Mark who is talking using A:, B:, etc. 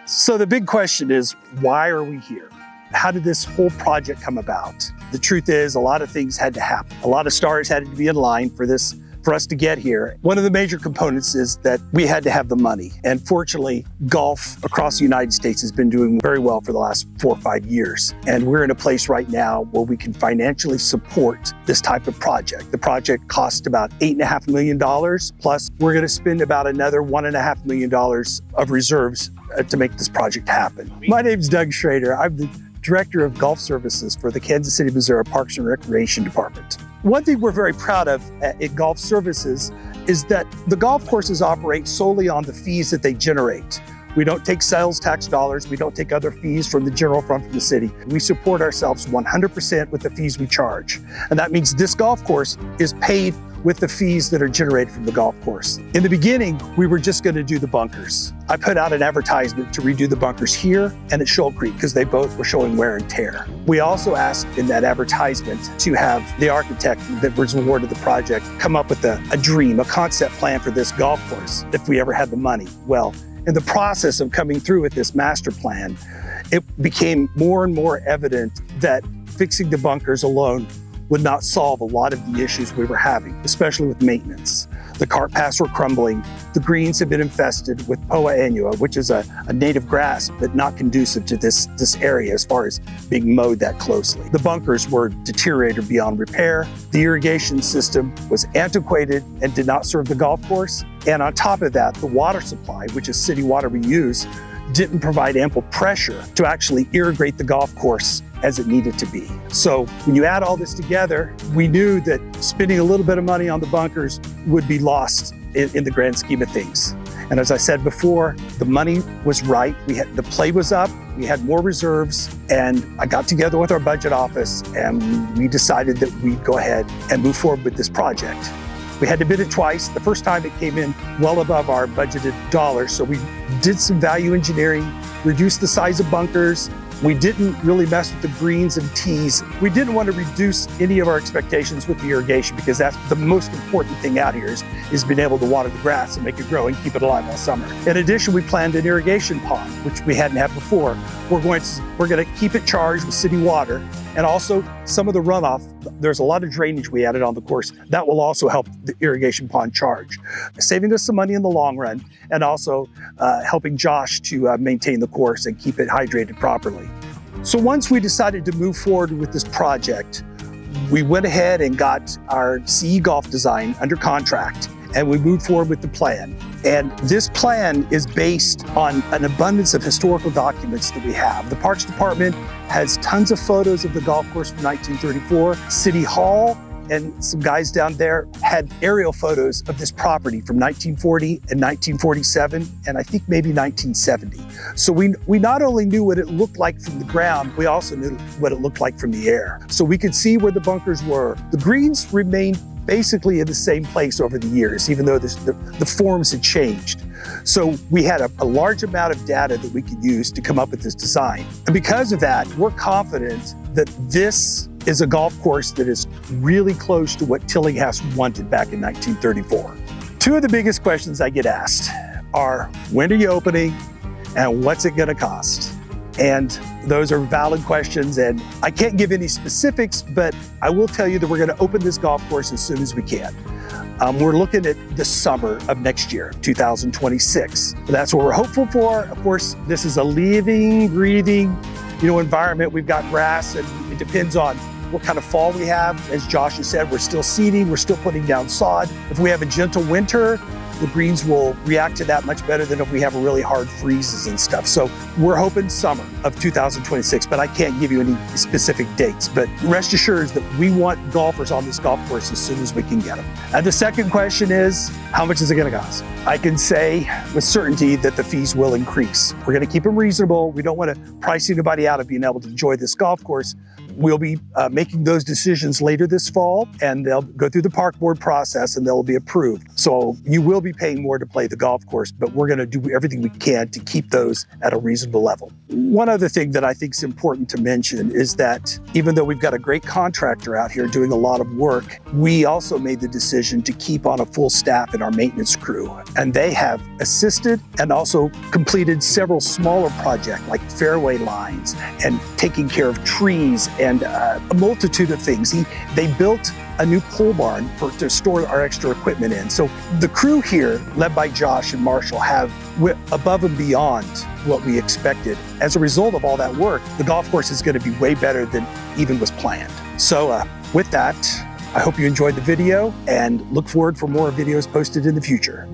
A: So the big question is, why are we here? How did this whole project come about? The truth is, a lot of things had to happen. A lot of stars had to be in line for us to get here. One of the major components is that we had to have the money. And fortunately, golf across the United States has been doing very well for the last 4 or 5 years. And we're in a place right now where we can financially support this type of project. The project cost about $8.5 million, plus we're gonna spend about another $1.5 million of reserves to make this project happen. My name's Doug Schrader. I'm the Director of Golf Services for the Kansas City, Missouri Parks and Recreation Department. One thing we're very proud of at Golf Services is that the golf courses operate solely on the fees that they generate. We don't take sales tax dollars. We don't take other fees from the general fund from the city. We support ourselves 100% with the fees we charge. And that means this golf course is paid with the fees that are generated from the golf course. In the beginning, we were just going to do the bunkers. I put out an advertisement to redo the bunkers here and at Shoal Creek because they both were showing wear and tear. We also asked in that advertisement to have the architect that was awarded the project come up with a dream, a concept plan for this golf course if we ever had the money. Well, in the process of coming through with this master plan, it became more and more evident that fixing the bunkers alone would not solve a lot of the issues we were having, especially with maintenance. The cart paths were crumbling. The greens have been infested with Poa annua, which is a native grass, but not conducive to this area as far as being mowed that closely. The bunkers were deteriorated beyond repair. The irrigation system was antiquated and did not serve the golf course. And on top of that, the water supply, which is city water we use, didn't provide ample pressure to actually irrigate the golf course as it needed to be. So when you add all this together, we knew that spending a little bit of money on the bunkers would be lost in the grand scheme of things. And as I said before, the money was right. The play was up, we had more reserves, and I got together with our budget office and we decided that we'd go ahead and move forward with this project. We had to bid it twice. The first time it came in well above our budgeted dollars. So we did some value engineering, reduced the size of bunkers. We didn't really mess with the greens and tees. We didn't want to reduce any of our expectations with the irrigation because that's the most important thing out here is being able to water the grass and make it grow and keep it alive all summer. In addition, we planned an irrigation pond, which we hadn't had before. We're going to keep it charged with city water, and also some of the runoff. There's a lot of drainage we added on the course. That will also help the irrigation pond charge, saving us some money in the long run, and also helping Josh to maintain the course and keep it hydrated properly. So once we decided to move forward with this project, we went ahead and got our CE Golf design under contract, and we moved forward with the plan. And this plan is based on an abundance of historical documents that we have. The Parks Department has tons of photos of the golf course from 1934. City Hall and some guys down there had aerial photos of this property from 1940 and 1947, and I think maybe 1970. So we not only knew what it looked like from the ground, we also knew what it looked like from the air. So we could see where the bunkers were. The greens remained basically in the same place over the years, even though the forms had changed. So we had a large amount of data that we could use to come up with this design. And because of that, we're confident that this is a golf course that is really close to what Tillinghast wanted back in 1934. Two of the biggest questions I get asked are, when are you opening and what's it gonna cost? And those are valid questions, and I can't give any specifics, but I will tell you that we're gonna open this golf course as soon as we can. We're looking at the summer of next year, 2026. That's what we're hopeful for. Of course, this is a living, breathing, environment. We've got grass, and it depends on what kind of fall we have. As Josh has said, we're still seeding, we're still putting down sod. If we have a gentle winter, the greens will react to that much better than if we have really hard freezes and stuff. So we're hoping summer of 2026, but I can't give you any specific dates. But rest assured that we want golfers on this golf course as soon as we can get them. And the second question is, how much is it gonna cost? I can say with certainty that the fees will increase. We're gonna keep them reasonable. We don't wanna price anybody out of being able to enjoy this golf course, We'll be making those decisions later this fall, and they'll go through the park board process and they'll be approved. So you will be paying more to play the golf course, but we're going to do everything we can to keep those at a reasonable level. One other thing that I think is important to mention is that even though we've got a great contractor out here doing a lot of work, we also made the decision to keep on a full staff in our maintenance crew. And they have assisted and also completed several smaller projects like fairway lines and taking care of trees and a multitude of things. They built a new pole barn to store our extra equipment in. So the crew here, led by Josh and Marshall, have above and beyond what we expected. As a result of all that work, the golf course is going to be way better than even was planned. So with that, I hope you enjoyed the video and look forward for more videos posted in the future.